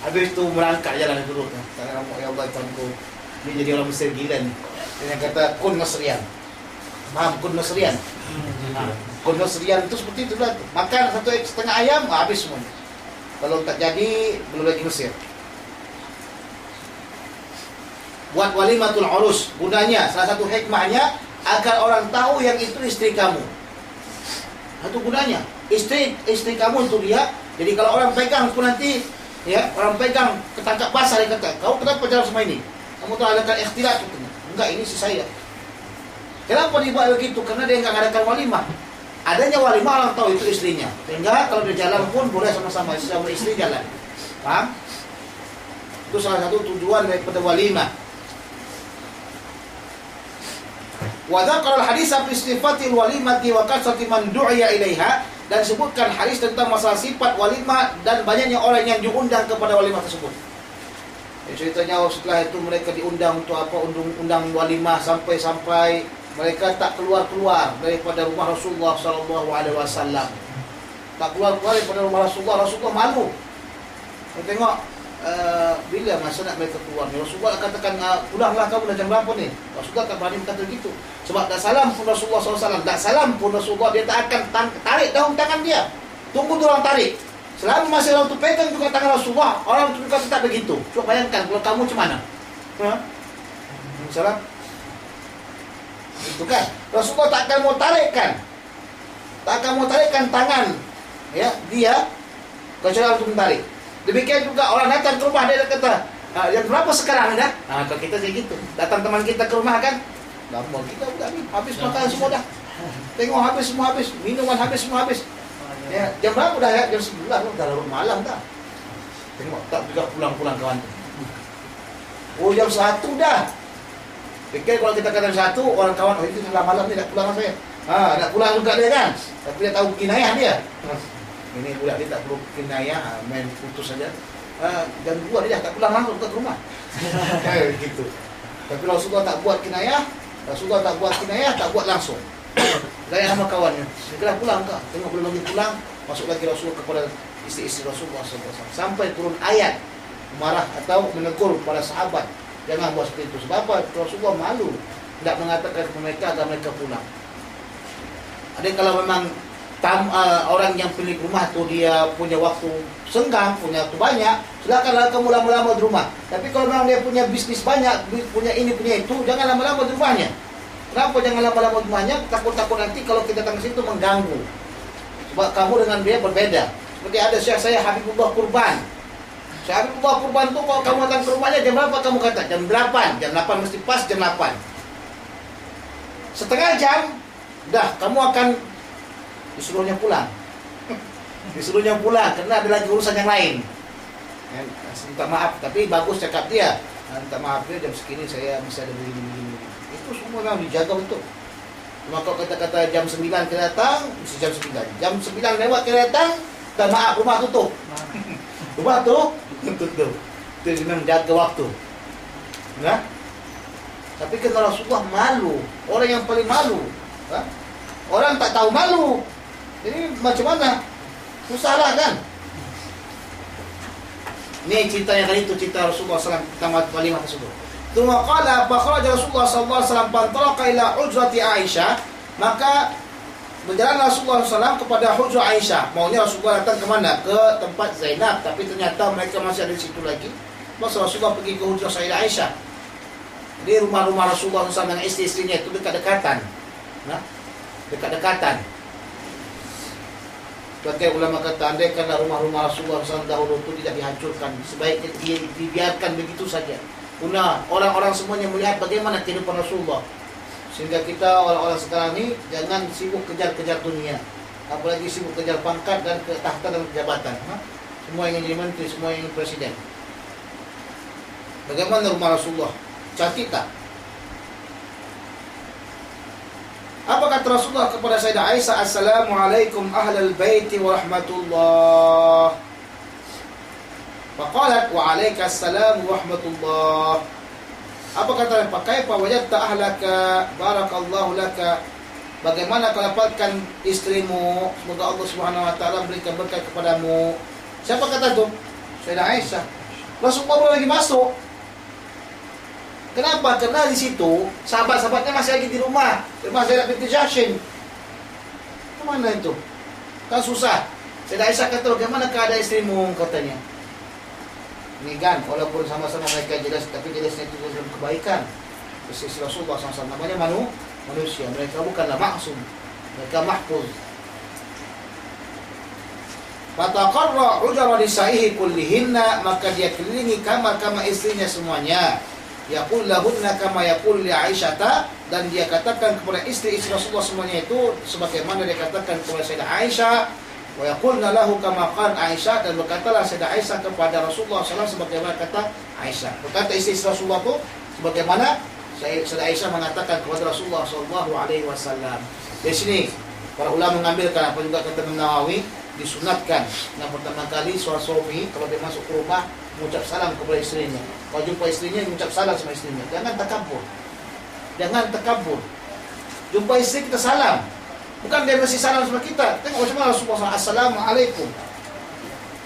Habis itu merangkak jalan dulu. Karena ya Allah Tuhanku, dia jadi orang Mesir gila nih. Dia kata kun Mesrian. Paham kun Mesrian? Kun Mesrian itu seperti itu lah. Makan 1,5 ayam habis semuanya. Kalau tak jadi belum lagi Mesir. Buat walimatul urus, gunanya salah satu hikmahnya agar orang tahu yang itu istri kamu. Itu gunanya. Istri kamu itu dia. Jadi kalau orang pegang pun nanti, ya, orang pegang ketangkap basah, dia kata, kau kenapa jalan sama ini? Kamu telah adakan ikhtilat. Enggak, ini si saya. Kenapa dibuat begitu? Karena dia enggak mengadakan walimah. Adanya walimah orang tahu itu istrinya. Sehingga kalau dia jalan pun boleh sama-sama istri jalan. Paham? Itu salah satu tujuan daripada walimah. Wa dzakara al-hadits fi sifatil walimati wa kasrati man du'iya ilaiha, dan sebutkan hadis tentang masalah sifat walimah dan banyaknya orang yang diundang kepada walimah tersebut. Ceritanya setelah itu mereka diundang untuk apa? Undang walimah sampai mereka tak keluar daripada rumah Rasulullah sallallahu alaihi wasallam. Tak keluar daripada rumah Rasulullah. Rasulullah malu. Kita tengok bila masa nak mereka keluar, Rasulullah katakan pulanglah kamu dah jam berapa ni? Rasulullah tak berani kata begitu. Sebab tak salam pun Rasulullah SAW, tak salam pun Rasulullah, dia tak akan tarik daun tangan dia. Tunggu tu orang tarik. Selama masih orang tu pegang juga tangan Rasulullah, orang tu juga tak begitu. Cuba bayangkan kalau kamu macam mana? Salam. Itu kan Rasulullah tak akan mau tarikkan tangan ya dia kecuali untuk menarik. Demikian juga orang datang ke rumah, dia kata, yang berapa sekarang dah? Kalau kita kayak gitu, datang teman kita ke rumah kan, lama kita udah habis makan semua dah. Tengok habis semua, minuman habis semua. Ya, jam berapa dah ya? Jam 9 dah, larut malam dah. Tengok tak juga pulang kawan tu. Oh, jam 1 dah. Fikir kalau kita kata 1, orang kawan, oh itu sudah malam ni nak pulang saya. Nak pulang juga dia kan. Tapi dia tahu kinayah dia. Ini budak dia tak perlu kinayah, main putus saja. Jam 2 dia dah tak pulang langsung ke rumah. Gitu. Tapi Rasulullah tak buat kinayah, tak buat langsung. Gaya sama kawannya. Segera pulang kak. Tengok belum lagi pulang, masuk lagi Rasulullah kepada istri-istri Rasulullah SAW. Sampai turun ayat marah atau menegur para sahabat, jangan buat seperti itu. Sebab apa? Rasulullah malu tidak mengatakan kepada mereka agar mereka pulang. Ada kalau memang orang yang pemilik rumah tu dia punya waktu senggang, punya waktu banyak, silakanlah kamu lama-lama di rumah. Tapi kalau memang dia punya bisnis banyak, punya ini punya itu, jangan lama-lama di rumahnya. Kenapa jangan lama-lama di rumahnya? Takut-takut nanti kalau kita datang ke situ mengganggu. Sebab kamu dengan dia berbeda. Seperti ada syekh saya Habibullah Qurban. Syekh Habibullah Qurban tu kalau kamu datang ke rumahnya jam berapa kamu kata? Jam 8. Jam 8 mesti pas jam 8. Setengah jam dah kamu akan disuruhnya pulang karena ada lagi urusan yang lain. Minta maaf, tapi bagus cakap dia. Minta maaf dia, jam segini saya bisa ada begini. Itu semua memang dijaga betul. Cuma kalau kata-kata jam 9 kita datang, mesti jam 9. Jam 9 lewat kita datang, minta maaf, rumah tutup. Rumah tutup. Itu memang jaga waktu. Nah, tapi kena Rasulullah malu. Orang yang paling malu. Orang tak tahu malu. Jadi macam mana? Susah lah kan? Ini ceritanya tadi itu, cerita Rasulullah SAW tentang walimah tersebut. Tsumma qala fa kharaja Rasulullah sallallahu alaihi wasallam fantalaqa ila hujrati Aisyah, maka berjalan Rasulullah SAW kepada hujrah Aisyah. Maunya Rasulullah datang ke mana? Ke tempat Zainab, tapi ternyata mereka masih ada di situ lagi. Maka Rasulullah pergi ke hujrah Sayyidah Aisyah. Di rumah-rumah Rasulullah SAW dengan istri-istrinya itu dekat-dekatan. Nah, dekat-dekatan. Sebagai ulama kata, andai karena rumah-rumah Rasulullah SAW dahulu itu tidak dihancurkan, sebaiknya dibiarkan begitu saja. Guna orang-orang semuanya melihat bagaimana kehidupan Rasulullah. Sehingga kita orang-orang sekarang ini jangan sibuk kejar-kejar dunia, apalagi sibuk kejar pangkat dan tahta dan jabatan. Semua ingin jadi menteri, semua ingin presiden. Bagaimana rumah Rasulullah? Cantik tak? Apa kata Rasulullah kepada Sayyidah Aisyah? Assalamualaikum ahlal baiti wa rahmatullah. Faqalat wa alaikassalam wa rahmatullah. Apa kata? Kaifa wajadta ahlaka barakallahu laka. Bagaimana kau dapatkan istrimu? Semoga Allah Subhanahu wa taala berikan berkat kepadamu. Siapa kata itu? Sayyidah Aisyah. Rasulullah belum lagi masuk. Kenapa? Karena di situ sahabat-sahabatnya masih lagi di rumah Zainab binti Jahsy. Kemana itu? Kan susah. Sayyidah Aisyah kata, bagaimana keadaan istrimu? Katanya. Ini kan, walaupun sama-sama mereka jelas, tapi jelasnya itu dalam kebaikan. Persis Rasulullah SAW namanya manusia. Mereka bukanlah maksum. Mereka mahfuz. Fataqarra ujara nisaihi kullihinna, maka dia kelilingi kamar-kamar istrinya semuanya. Yaqul lahunna kama yaqul li Aisyata, dan dia katakan kepada istri-istri Rasulullah semuanya itu sebagaimana dia katakan kepada Sayyidah Aisyah. Wa yaqulna lahu kama qala Aisyah, dan berkatalah Sayyidah Aisyah kepada Rasulullah SAW sebagaimana kata Aisyah. Berkata istri Rasulullah itu sebagaimana Sayyidah Aisyah mengatakan kepada Rasulullah SAW. Di sini para ulama mengambilkan apa juga kata Nawawi, disunatkan yang pertama kali seorang suami kalau dia masuk ke rumah mengucap salam kepada istrinya. Kalau jumpa istrinya mengucap salam sama istrinya. Jangan takabur. Jangan takabur. Jumpa istri kita salam. Bukan dia mesti salam sama kita. Tengok macam mana Rasulullah SAW, Assalamualaikum.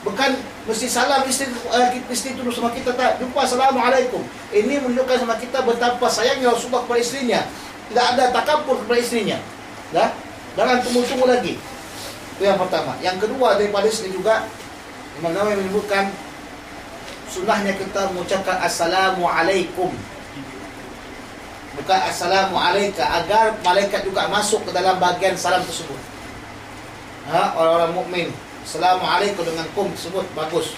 Bukan mesti salam istri itu sama kita, tak. Jumpa Assalamualaikum. Ini menunjukkan sama kita betapa sayangnya Rasulullah kepada istrinya. Tidak ada takabur kepada istrinya. Dah? Jangan tunggu-tunggu lagi. Itu yang pertama. Yang kedua daripada sini juga Imam Nawawi menyebutkan sunnahnya kita mengucapkan Assalamualaikum, bukan Assalamualaikum, agar malaikat juga masuk ke dalam bagian salam tersebut. Orang-orang mukmin Assalamualaikum dengan kum tersebut bagus.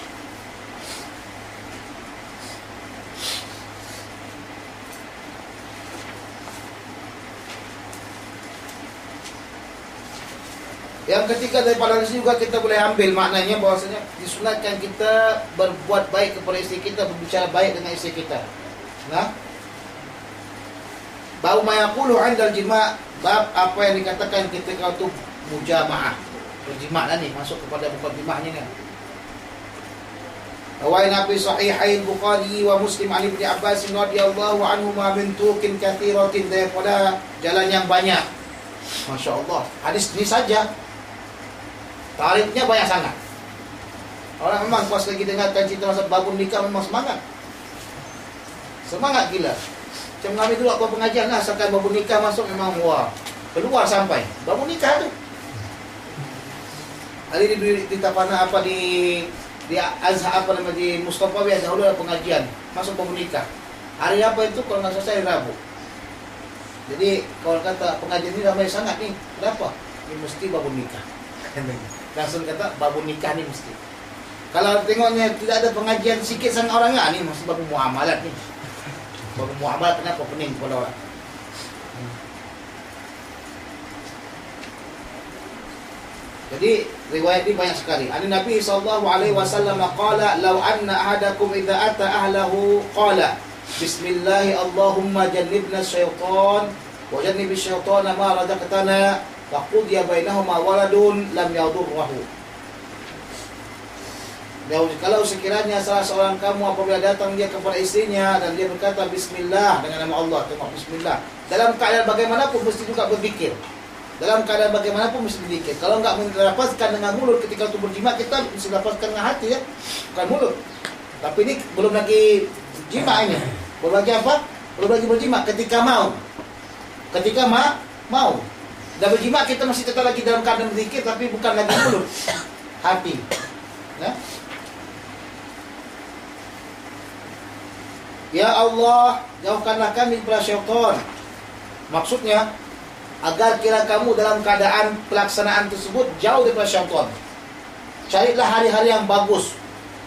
Yang ketiga daripada sini juga kita boleh ambil maknanya bahwasanya disunatkan kita berbuat baik kepada istri kita, berbicara baik dengan istri kita. Nah, bau mayaqulu 'indal jima', bab apa yang dikatakan ketika itu mujamaah, berjima' lah ni, masuk kepada bukan jima'nya ni. Wa nabi sahihain Bukhari wa Muslim an Ibnu Abbas radhiyallahu anhu ma min tuqin katsiratin, daripada jalan yang banyak. Masya Allah, hadis ini saja tarifnya banyak sangat. Orang memang pas lagi dengarkan cerita masa babun nikah memang semangat. Semangat gila. Macam kami dulu buat pengajian lah, asalkan babun nikah masuk memang wah, keluar sampai babun nikah tu. Hari di Tapana apa di Azhar apa nama di Mustafa biasa dahulu ada pengajian masuk babun nikah. Hari apa itu kalau nggak selesai Rabu. Jadi kalau kata pengajian ini ramai sangat nih, kenapa? Ini mesti babun nikah. Langsung kata babun nikah ni mesti. Kalau tengoknya tidak ada pengajian sikit sangat orangnya, ni mesti babun muamalat ni. Babun muamalat kenapa pening kepada orang? Jadi riwayat ini banyak sekali. Ani Nabi SAW qala law anna ahadakum idza ata ahlahu qala Bismillahi Allahumma jannibna syaitan wa jannibi syaitana ma razaqtana faqudiya bainahuma waladun lam yadurruhu. Dan kalau sekiranya salah seorang kamu apabila datang dia kepada istrinya dan dia berkata bismillah dengan nama Allah, tengok bismillah. Dalam keadaan bagaimanapun mesti juga berfikir. Dalam keadaan bagaimanapun mesti berfikir. Kalau enggak mendapatkan dengan mulut ketika itu berjima, kita mesti dapatkan dengan hati ya, bukan mulut. Tapi ini belum lagi jima ini. Belum lagi apa? Belum lagi berjima ketika mau. Ketika mau. Dan berjima kita masih tetap lagi dalam keadaan berzikir, tapi bukan lagi mulut, hati. Ya? Ya Allah, jauhkanlah kami daripada syaitan. Maksudnya agar kira kamu dalam keadaan pelaksanaan tersebut jauh daripada syaitan. Carilah hari-hari yang bagus.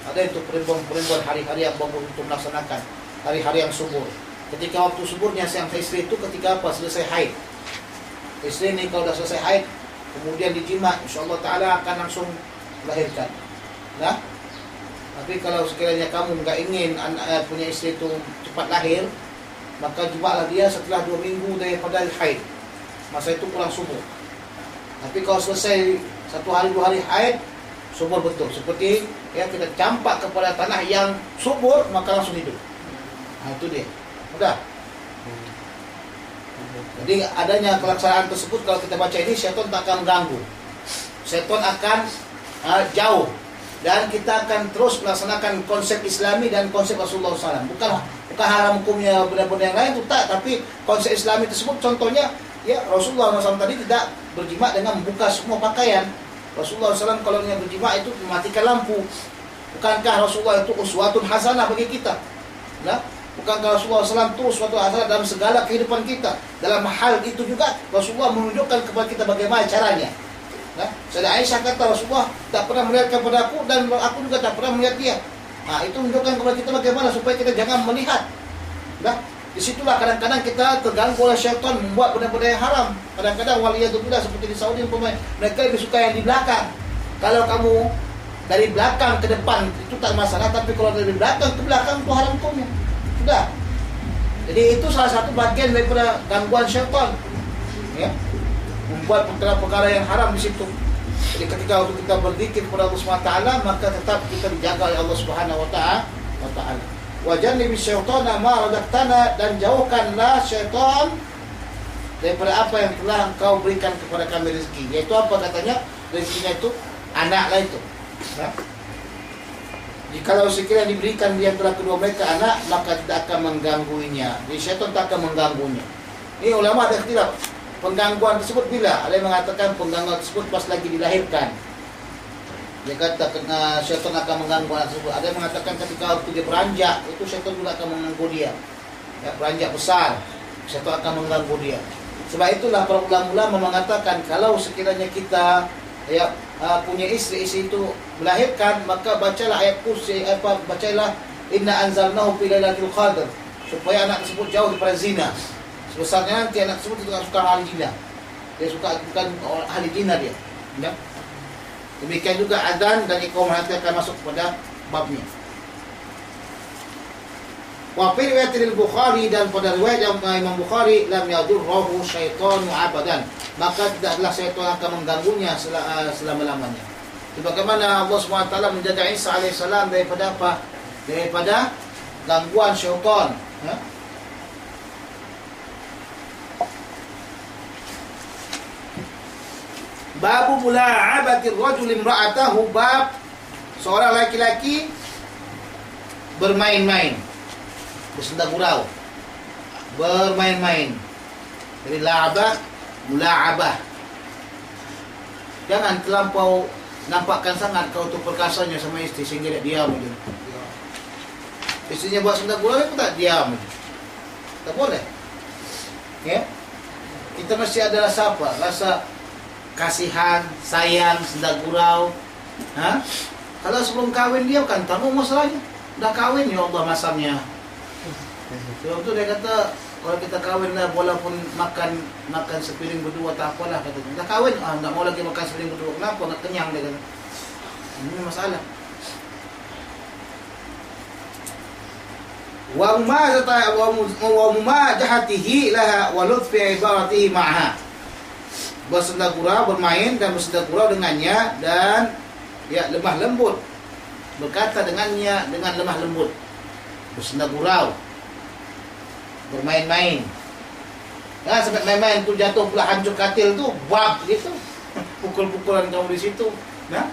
Ada itu perempuan-perempuan hari-hari yang bagus untuk melaksanakan hari-hari yang subur. Ketika waktu suburnya sang istri itu ketika apa? Selesai haid. Istri ini kalau dah selesai haid, kemudian dijima, insyaAllah ta'ala akan langsung melahirkan. Nah, tapi kalau sekiranya kamu enggak ingin punya istri itu cepat lahir, maka jimalah dia setelah 2 minggu daripada haid. Masa itu kurang subur. Tapi kalau selesai 1 hari 2 hari haid, subur betul. Seperti ya kita campak kepada tanah yang subur, maka langsung hidup. Nah itu dia. Mudah. Jadi adanya kelaksanaan tersebut, kalau kita baca ini, syaitan tak akan mengganggu. Syaitan akan jauh dan kita akan terus melaksanakan konsep Islami dan konsep Rasulullah SAW. Bukan haram hukumnya benda-benda yang lain itu tak, tapi konsep Islami tersebut contohnya ya Rasulullah SAW tadi tidak berjima dengan membuka semua pakaian. Rasulullah SAW kalau dia berjima itu mematikan lampu. Bukankah Rasulullah itu uswatun hasanah bagi kita? Nah, bukankah Rasulullah SAW itu uswatun hasanah dalam segala kehidupan kita? Dalam hal itu juga Rasulullah menunjukkan kepada kita bagaimana caranya. Nah, Sayyidah Aisyah kata Rasulullah tak pernah melihat kepada aku dan aku juga tak pernah melihat dia. Nah, itu menunjukkan kepada kita bagaimana supaya kita jangan melihat. Nah, disitulah kadang-kadang kita terganggu oleh syaitan membuat benda-benda yang haram. Kadang-kadang waliyadzubillah seperti di Saudi umpamanya, mereka lebih suka yang di belakang. Kalau kamu dari belakang ke depan itu tak masalah, tapi kalau dari belakang ke belakang itu haram hukumnya. Sudah. Jadi itu salah satu bagian daripada gangguan syaitan. Ya. Membuat perkara-perkara yang haram di situ. Jadi ketika waktu kita berzikir kepada Allah Subhanahu wa taala, maka tetap kita dijaga oleh Allah Subhanahu wa taala. Wa jannibi syaitana ma razaqtana, dan jauhkanlah syaitan daripada apa yang telah engkau berikan kepada kami rezeki. Yaitu apa katanya? Rezekinya itu anaklah itu. Nah, jikalau sekiranya diberikan di antara kedua mereka anak, maka tidak akan menggangguinya. Jadi syaitan tak akan mengganggunya. Ini ulama ada ikhtilaf. Penggangguan tersebut bila? Ada yang mengatakan penggangguan tersebut pas lagi dilahirkan. Dia kata kena syaitan akan mengganggu anak tersebut. Ada yang mengatakan ketika waktu dia beranjak, itu syaitan juga akan mengganggu dia. Ya, beranjak besar, syaitan akan mengganggu dia. Sebab itulah para ulama mengatakan kalau sekiranya kita punya istri itu melahirkan, maka bacalah ayat kursi, bacalah inna anzalnahu fi lailatul qadr, supaya anak tersebut jauh daripada zina. Sebesarnya nanti anak tersebut itu suka ahli zina. Dia suka bukan ahli zina dia. Ya. Demikian juga adzan dan iqamah nanti akan masuk pada babnya. Wa fi riwayat al-Bukhari, dan pada riwayat yang Imam Bukhari, lam yadurruhu syaitanu abadan, maka tidaklah syaitan akan mengganggunya selama-lamanya. Sebagaimana Allah SWT menjaga Isa alaihissalam daripada apa? Daripada gangguan syaitan. Ya? Babu mula'abati rajul imra'atahu, bab seorang laki-laki bermain-main, bersenda gurau, bermain-main. Jadi la'abah, mula'abah. Jangan terlampau nampakkan sangat kau tu perkasanya sama istri sehingga dia diam aja. Istrinya buat senda gurau pun tak diam aja. Tak boleh. Ya. Kita mesti ada rasa apa? Rasa kasihan, sayang, senda gurau. Ha? Kalau sebelum kahwin dia kan tamu masalahnya. Dah kahwin ya Allah masamnya. Sebab tu dia kata kalau kita kahwin lah walaupun makan sepiring berdua tak apalah katanya. Dah kahwin, tak mau lagi makan sepiring berdua. Kenapa? Nak kenyang dia kata. Ini masalah. Wa mumajahatihi laha wa lutfi ibaratihi ma'ha. Bersenda gurau, bermain dan bersenda gurau dengannya, dan ya lemah lembut, berkata dengannya dengan lemah lembut. Bersenda gurau, bermain-main. Nah, sampai main-main tu jatuh pula hancur katil tu, bab gitu. Pukul-pukulan kamu di situ. Nah,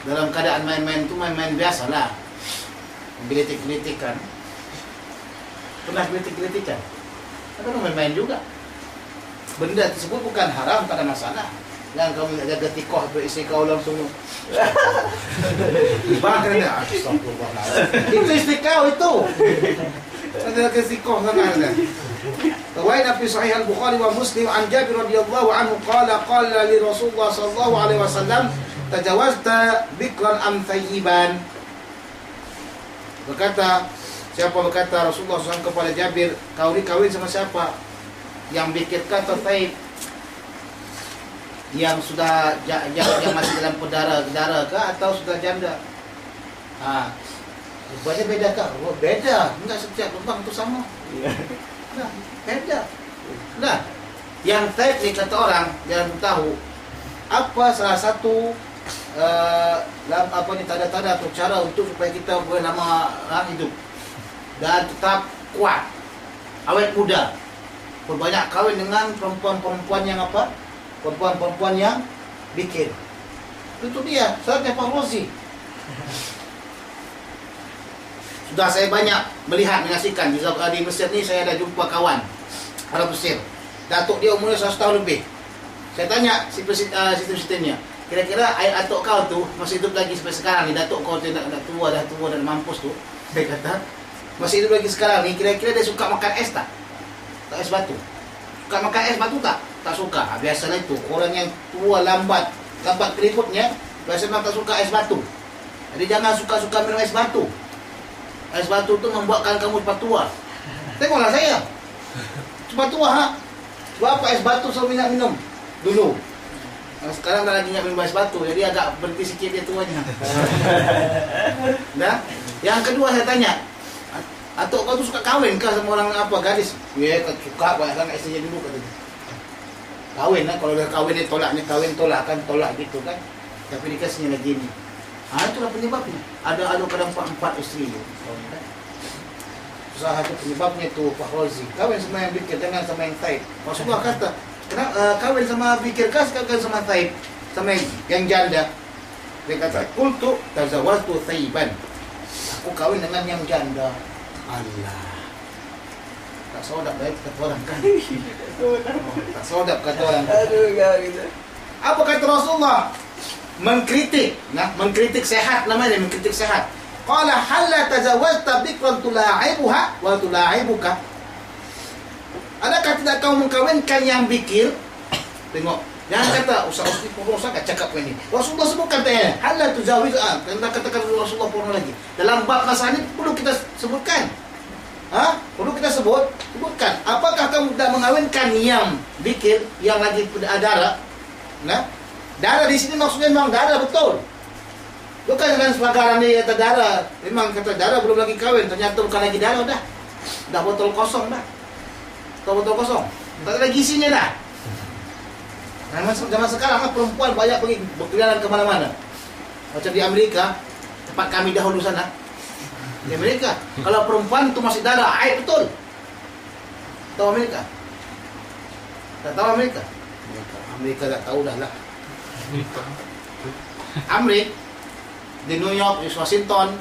dalam keadaan main-main tu main-main biasalah. Gelitik-gelitikan. Pernah gelitik-gelitikan? Ada main-main juga. Benda tersebut bukan haram, tak ada masalah. Yang kamu nak jaga tikoh untuk isteri kau langsung bang kena astagfirullahaladzim. Itu isteri kau itu. Ada jaga tikoh sangat kan. Riwayat fi Sahih Al-Bukhari wa Muslim an Jabir radhiyallahu anhu qala li Rasulullah sallallahu alaihi wasallam tajawazta bikran am thayyiban. Berkata Rasulullah SAW kepada Jabir, kau ni kahwin sama siapa? Yang bikirkan atau taib? Yang sudah yang masih dalam gedara ke atau sudah janda? Rupanya beda kah? Oh, beda. Enggak setiap lubang itu sama. Nah, beda. Nah, yang taib ni kata orang jangan tahu apa salah satu tanda-tanda atau cara untuk supaya kita boleh lama hidup dan tetap kuat, awet muda. Berbanyak kahwin dengan perempuan-perempuan yang apa? Perempuan-perempuan yang bikir. Itu dia, saatnya Pak Rozi. Sudah saya banyak melihat, menyaksikan di Mesir ni. Saya ada jumpa kawan Arab Mesir. Datuk dia umurnya 100 tahun lebih. Saya tanya sistem-sistemnya, kira-kira air atuk kau tu masih hidup lagi sampai sekarang ni? Datuk kau tu dah tua dan mampus tu. Saya kata, masih hidup lagi sekarang ni, kira-kira dia suka makan es tak? Tak es batu. Suka makan es batu tak? Tak suka. Biasanya itu orang yang tua lambat keriputnya, biasanya tak suka es batu. Jadi jangan suka-suka minum es batu. Es batu tu membuatkan kamu cepat tua. Tengoklah saya, cepat tua ha. Sebab apa es batu selalu minum dulu. Sekarang dah lagi minum es batu, jadi agak berhenti sikit dia tuanya. Nah, yang kedua saya tanya, atuk kau tu suka kahwin kah sama orang apa gadis? Ya, suka banyak sangat istrinya dulu katanya. Kahwin lah, kalau dah kahwin dia tolaknya kahwin tolak gitu kan. Tapi dikasihnya lagi ni. Itulah penyebabnya. Ada kadang 4 isteri tu. Usaha tu penyebabnya tu Pak Rozi. Kahwin sama yang bikir, jangan sama yang taib. Rasulullah kata, kahwin sama bikir kah, kahwin sama taib, sama yang janda. Dia kata, qultu tazawwajtu thayyiban. Aku kahwin dengan yang janda. Allah. Tak sodap baik kata orang kan. Tak sodap kata orang. Apa kata Rasulullah? Mengkritik, mengkritik sehat namanya, mengkritik sehat. Qala hal la tazawwajta bikran tula'ibuha wa tula'ibuka. Adakah tidak kau mengkawinkan yang bikir? Tengok, jangan kata Ustaz tak cakap ini. Rasulullah sebutkan tanya, hal la tuzawwij. Katakan Rasulullah pun lagi. Dalam bab masalah ini perlu kita sebutkan. Perlu kita sebutkan. Apakah kamu tidak mengawinkan yang bikir, yang lagi darah? Darah di sini maksudnya memang darah betul. Bukan dengan pelanggaran dia kata darah. Memang kata darah belum lagi kahwin, ternyata bukan lagi darah dah. Dah botol kosong dah. Botol kosong. Tak ada gizinya dah. Zaman sekarang perempuan banyak pergi berkeliaran ke mana-mana. Macam di Amerika, tempat kami dahulu sana. Di Amerika, kalau perempuan tu masih darah, air betul. Tahu Amerika? Tak tahu Amerika? Amerika tak tahu dah lah. Amerika di New York, di Washington,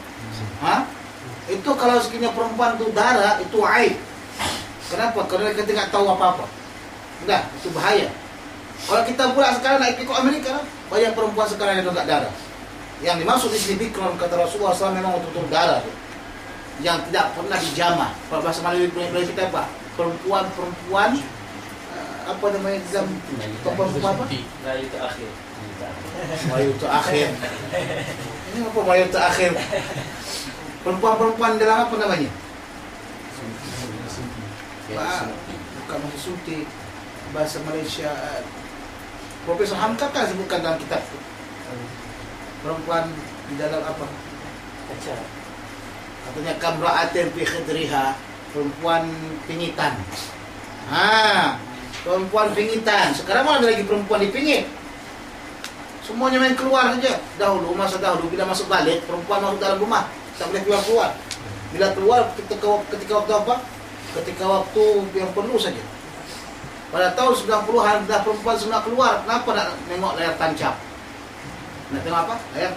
itu kalau sekiranya perempuan itu darah, itu aib. Kenapa? Karena kita tidak tahu apa-apa. Enggak, itu bahaya. Kalau kita pula sekarang nak ikut Amerika, banyak perempuan sekarang yang enggak darah. Yang dimaksud di sini bikron kata Rasulullah SAW memang betul-betul darah tu, yang tidak pernah dijamah. Kalau bahasa Melayu kita apa? Perempuan apa namanya dalam perempuan apa? Melayu terakhir. Melayu terakhir. Ini apa Melayu terakhir? Perempuan dalam apa namanya? Bukan masih suntik. Bahasa Malaysia. Profesor Hamka kan sebutkan dalam kitab. Perempuan di dalam apa? Katanya kamra'atin fi khidriha, perempuan pingitan. Perempuan pingitan. Sekarang mana ada lagi perempuan dipingit? Semuanya main keluar saja. Masa dahulu bila masuk balik, perempuan masuk dalam rumah, tak boleh keluar. Bila keluar ketika waktu apa? Ketika waktu yang perlu saja. Pada tahun 90-an dah perempuan semua keluar. Kenapa nak tengok layar tancap? Nak tengok apa? Layar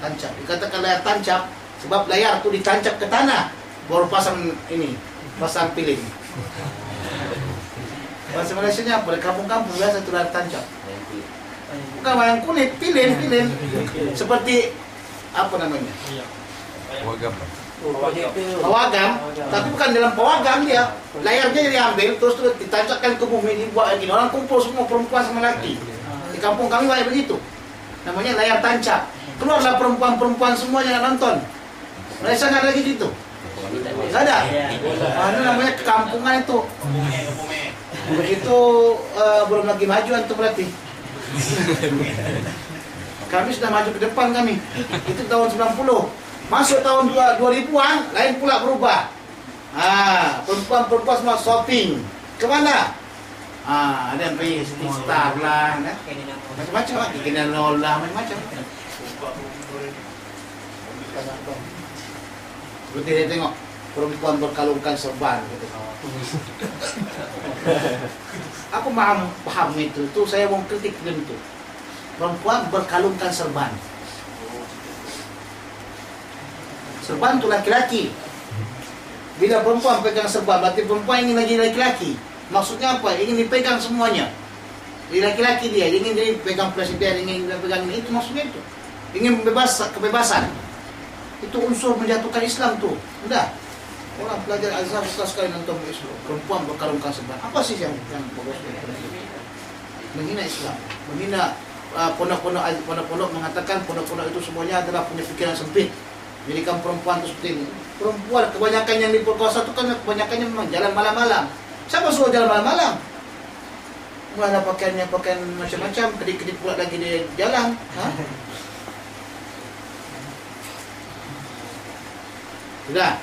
tancap. Dikatakan layar tancap sebab layar tu ditancap ke tanah, baru pasang pilin. Bahasa Malaysianya apa? Di kampung-kampung biasa tu layar tancap. Bukan wayang kulit, pilin. Seperti apa namanya? Pawagam, tapi bukan dalam pawagam dia. Layarnya diambil terus ditancapkan ke bumi, dibuat lagi. Orang kumpul semua perempuan sama lelaki. Di kampung kami banyak begitu. Namanya layar tancap. Keluarlah perempuan-perempuan semuanya nak nonton. Malaysia nggak ada lagi gitu. Nggak ada. Itu namanya kekampungan itu. Begitu belum lagi majuan itu berarti. Kami sudah maju ke depan kami. Itu tahun 90. Masuk tahun 2000-an, lain pula berubah. Perempuan-perempuan semua shopping. Kemana? Ada yang pergi Star lah, macam-macam lah. Kenal lah, macam-macam. Berarti dia tengok perempuan berkalungkan serban gitu. Aku paham itu. Itu saya mau kritik film itu. perempuan berkalungkan serban. Serban itu laki-laki. Bila perempuan pegang serban, berarti perempuan ingin lagi laki-laki. Maksudnya apa? Ingin dipegang semuanya. Jadi laki-laki dia ingin dipegang presiden, ingin pegang ini, itu maksudnya itu. Ingin kebebasan. Itu unsur menjatuhkan Islam tuh. Udah. Orang pelajar Azhar suka sekali nonton Islam. Perempuan berkalungkan serban. Apa sih yang bagus? Menghina Islam, menghina pondok-pondok mengatakan pondok-pondok itu semuanya adalah punya pikiran sempit. Jadikan perempuan itu seperti ini. Perempuan kebanyakan yang diperkosa itu kan kebanyakannya memang jalan malam-malam. Siapa suruh jalan malam-malam? Mana pakaiannya pakaian macam-macam, kedip-kedip pula lagi di jalan. Sudah.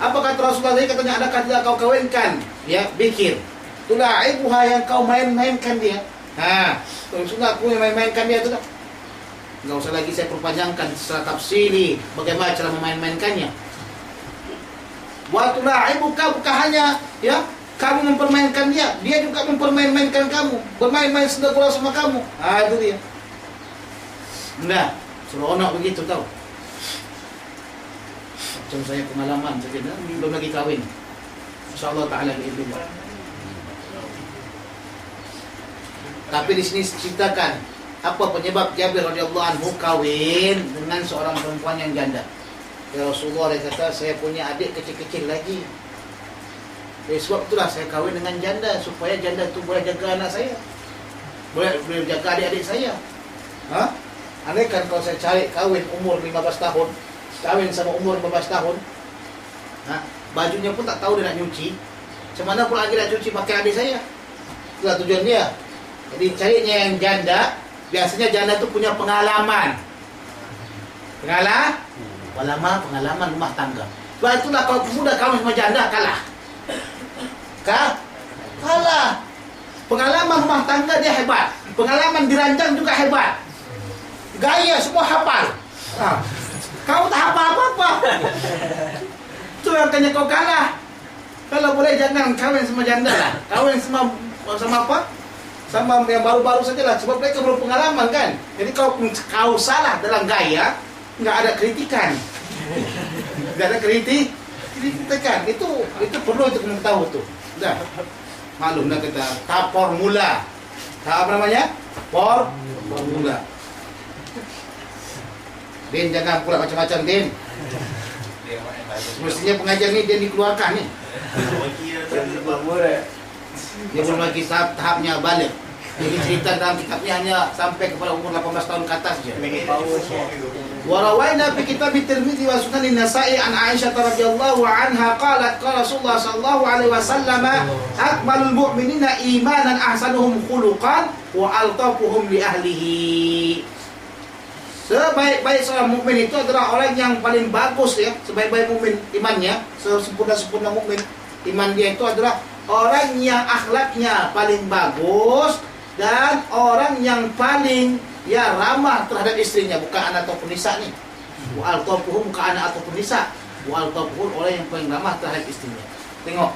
Apa kata Rasulullah tadi? Katanya, adakah tidak kau kawinkan? Ya, bikir. Itulah ibuha yang kau main-mainkan dia. Rasulullah aku main-mainkan dia itu dah. Enggak usah lagi saya perpanjangkan secara tafsiri bagaimana cara memain-mainkannya. Wa tula'ibuka, bukan hanya ya kamu mempermainkan dia, dia juga mempermain-mainkan kamu, bermain-main sedekah sama kamu. Itu dia. Nah, seronok begitu tahu. Macam saya pengalaman saja, belum lagi kahwin. Insyaallah taala biidznillah. Tapi di sini ceritakan apa penyebab Jabir radhiyallahu anhu kawin dengan seorang perempuan yang janda. Ya Rasulullah, dia kata, saya punya adik kecil-kecil lagi. Sebab itulah saya kawin dengan janda, supaya janda itu boleh jaga anak saya, boleh jaga adik-adik saya. Andai kan kalau saya cari kawin umur 15 tahun, kawin sama umur 15 tahun, bajunya pun tak tahu dia nak nyuci, macam mana pula lagi nak cuci pakai adik saya. Itulah tujuan dia. Jadi carinya yang janda. Biasanya janda itu punya pengalaman rumah tangga. Sebab itulah kalau pemuda kawin sama janda kalah. Pengalaman rumah tangga dia hebat, pengalaman diranjang juga hebat, gaya semua hafal. Kau tak hafal apa-apa. Itu yang tanya kau kalah. Kalau boleh jangan kawin sama janda lah, kawin sama apa? Sama yang baru-baru sajalah, sebab mereka belum pengalaman kan. Jadi kalau kau salah dalam gaya, nggak ada kritikan, nggak ada kritikan. Itu perlu untuk mengetahui tuh. Dah, maklum dah kita formula. Apa namanya? Formula. Din, jangan pula macam-macam, Din. Mestinya pengajar ni dia dikeluarkan ni. Dia belum lagi tahapnya balik. Jadi cerita dalam kitabnya hanya sampai kepada umur 18 tahun ke atas saja. Warawaina fi kitab Tirmidzi wa Sunan An-Nasa'i an Aisyah radhiyallahu anha qalat qala Rasulullah sallallahu alaihi wasallam akmalul mu'minina imanan ahsanuhum khuluqan wa altafuhum li ahlihi. Sebaik-baik seorang mukmin itu adalah orang yang paling bagus ya, sebaik-baik mukmin imannya, sempurna-sempurna mukmin iman dia itu adalah orang yang akhlaknya paling bagus dan orang yang paling ramah terhadap istrinya, bukan anak ataupun nisa nih. Wa altafuhum, bukan anak ataupun nisa. Wa altafuhum, orang yang paling ramah terhadap istrinya. Tengok.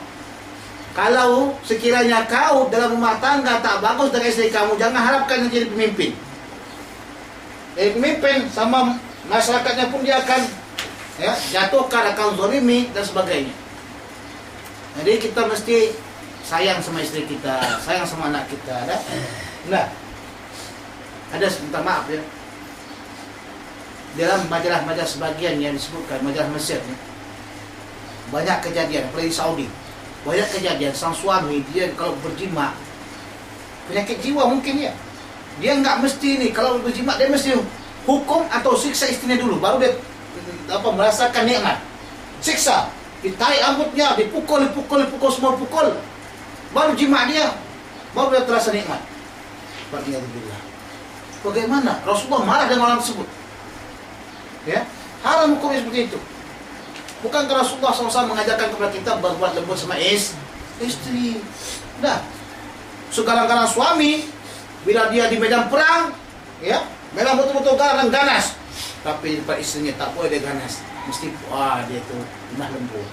Kalau sekiranya kau dalam rumah tangga tak bagus dengan istri kamu, jangan harapkan jadi pemimpin. Pemimpin sama masyarakatnya pun dia akan jatuhkan, akan zalimi dan sebagainya. Jadi kita mesti sayang sama istri kita, sayang sama anak kita. Nah, ada minta maaf ya. Dalam majalah-majalah sebagian yang disebutkan, majalah Mesir ni, banyak kejadian, apalagi Saudi, banyak kejadian sang suami dia kalau berjima penyakit jiwa mungkin ya. Dia enggak mesti ni kalau berjima dia mesti hukum atau siksa istrinya dulu, baru dia merasakan nikmat. Siksa, ditarik rambutnya, dipukul semua pukul, baru jima dia, baru dia terasa nikmat. Alhamdulillah. Bagaimana? Rasulullah marah dengan orang tersebut. Ya, haram hukum seperti itu. Bukankah Rasulullah SAW mengajarkan kepada kita berbuat lembut sama istri? Dah. Sekarang-kadang suami bila dia di medan perang, ya, memang betul-betul ganas. Tapi pada istrinya tak boleh dia ganas. Mesti dia tu lemah lembut.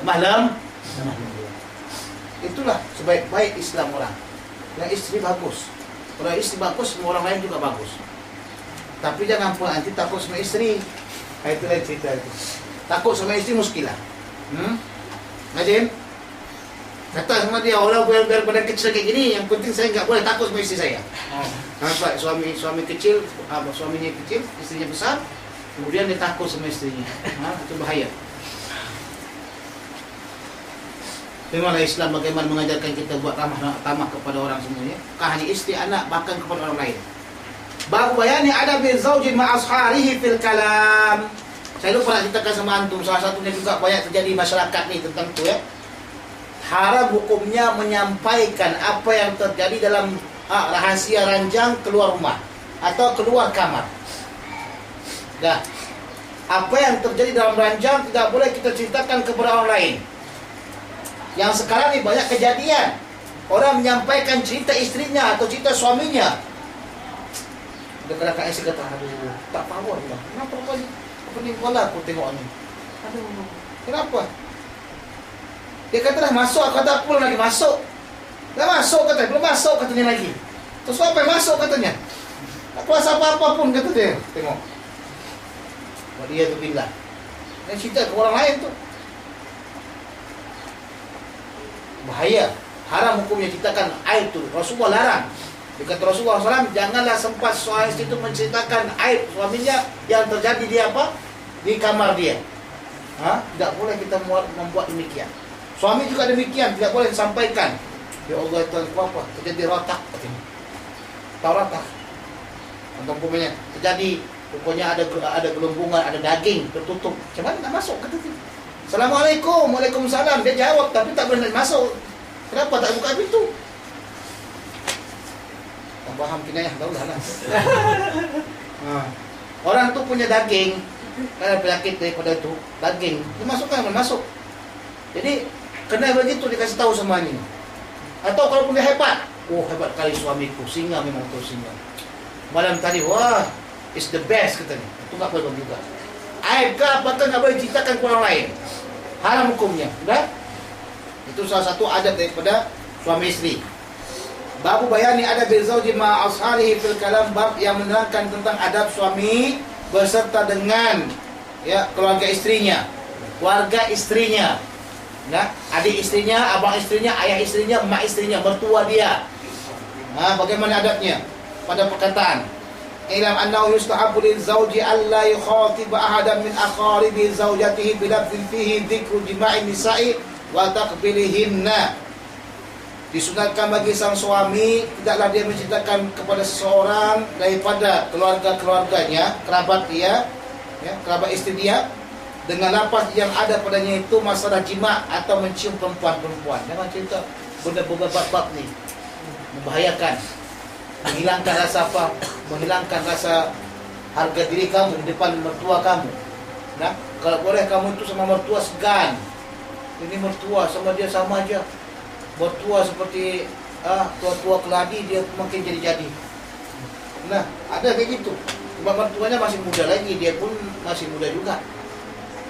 Lemah lembut. Itulah sebaik-baik Islam orang. Yang istri bagus. Kalau istri bagus, semua orang lain juga bagus. Tapi jangan pula nanti takut sama istri. Itu lain cerita itu. Takut sama istri muskilah. Najim, kata sama dia, walau biar pada kecil kayak gini, yang penting saya nggak boleh takut sama istri saya. Nampak suami kecil, suaminya kecil, istrinya besar, kemudian dia takut sama istrinya. Itu bahaya. Memanglah Islam bagaimana mengajarkan kita buat ramah tamah kepada orang semuanya. Bukan hanya istri, anak, bahkan kepada orang lain. Bab bayani ada bil zaujin ma asharihi fil kalam. Saya dulu pernah ceritakan sama antum, salah satunya juga banyak terjadi masyarakat ni tentang tu ya. Haram hukumnya menyampaikan apa yang terjadi dalam rahasia ranjang keluar rumah atau keluar kamar. Dah. Apa yang terjadi dalam ranjang tidak boleh kita ceritakan kepada orang lain. Yang sekarang ni banyak kejadian orang menyampaikan cerita istrinya atau cerita suaminya. Kadang-kadang saya kata, aduh, tak power lah. Kenapa ni? Apa ni bola aku tengok ni? Aduh, kenapa? Dia kata dah masuk, aku kata belum lagi masuk. Dah masuk kata, belum masuk katanya lagi. Terus apa yang masuk katanya? Tak kuasa apa-apa pun kata dia. Tengok. Buat dia tu billah. Dan cerita ke orang lain tu. Bahaya. Haram hukumnya ceritakan aib tu. Rasulullah larang. Dia kata Rasulullah SAW, janganlah sempat suami istri itu menceritakan aib suaminya yang terjadi di apa? Di kamar dia. Tidak boleh kita membuat demikian. Suami juga demikian, tidak boleh disampaikan. Ya Allah, itu apa? Terjadi ratak. Tahu ratak? Untuk umpamanya terjadi, pokoknya ada gelembungan, ada daging tertutup. Macam mana nak masuk? Kata dia. Assalamualaikum, waalaikumsalam. Dia jawab, tapi tak boleh masuk. Kenapa tak buka pintu? Tak faham kinayah, tahulah lah. Orang tu punya daging, ada penyakit daripada itu, daging, dimasukkan, masuk. Jadi, kena begitu dikasih tahu sama ini. Atau kalau punya hebat, oh hebat kali suamiku, singa memang tu singa. Malam tadi, wah, it's the best katanya. Itu tak boleh juga. Aib ke apakah tak boleh ceritakan ke orang lain. Haram hukumnya, sudah? Itu salah satu adab daripada suami istri. Babu bayani ada bil zauji ma asharihi fil kalam, bab yang menerangkan tentang adab suami beserta dengan keluarga istrinya, keluarga istrinya. Nah, adik istrinya, abang istrinya, ayah istrinya, mak istrinya, mertua dia. Bagaimana adabnya pada perkataan? Ilam annahu yustahabbu lil zawji alla yukhatiba ahadan min aqaribi zawjatihi bi lafdhin fihi dzikru jima'i nisa'i wa taqbilihinna. Disunatkan bagi sang suami tidaklah dia menceritakan kepada seseorang daripada keluarga-keluarganya, kerabat dia, kerabat istri dia, dengan lafaz yang ada padanya itu masalah jima' atau mencium perempuan-perempuan. Jangan cerita benda-benda bab-bab ni, membahayakan, menghilangkan rasa apa? Menghilangkan rasa harga diri kamu di depan mertua kamu. Nah, kalau boleh kamu itu sama mertua segan. Ini mertua sama dia sama aja. Mertua seperti tua-tua keladi, dia makin jadi-jadi. Nah, ada kayak gitu. Sebab mertuanya masih muda lagi, dia pun masih muda juga.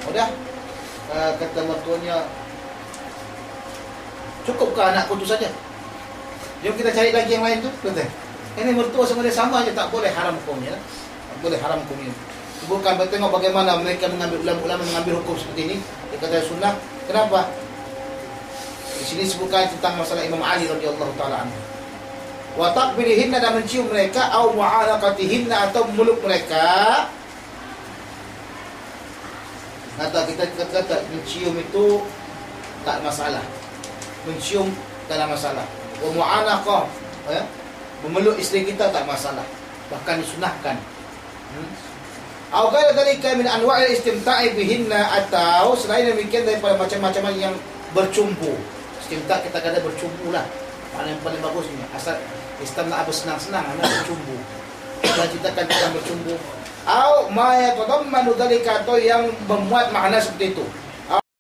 Udah, kata mertuanya, cukupkah anakku itu saja? Jom kita cari lagi yang lain tu, kata. Ini mertua sama dia sama aja, tak boleh haram hukumnya. Tak boleh haram hukumnya. Bukan bertengok bagaimana mereka mengambil ulama-ulama mengambil hukum seperti ini. Dia kata sunnah. Kenapa? Di sini sebutkan tentang masalah Imam Ali radhiyallahu taala anhu. Wa taqbilihinna, dan mencium mereka, au mu'alaqatihinna, atau memeluk mereka. Kita kata mencium itu tak masalah. Mencium tak ada masalah. Wa mu'alaqah, memeluk isteri kita tak masalah. Bahkan disunahkan. Au ghaira dzalika min anwa'il istimta'i bihinna, atau selain demikian daripada macam-macam yang bercumbu. Istimta' kita kata bercumbu lah. Mana yang paling bagus ni? Asal Islam nak bersenang-senang, nak bercumbu. Kita ceritakan tentang bercumbu. Au ma yatadammanu dzalika, atau yang memuat makna seperti itu.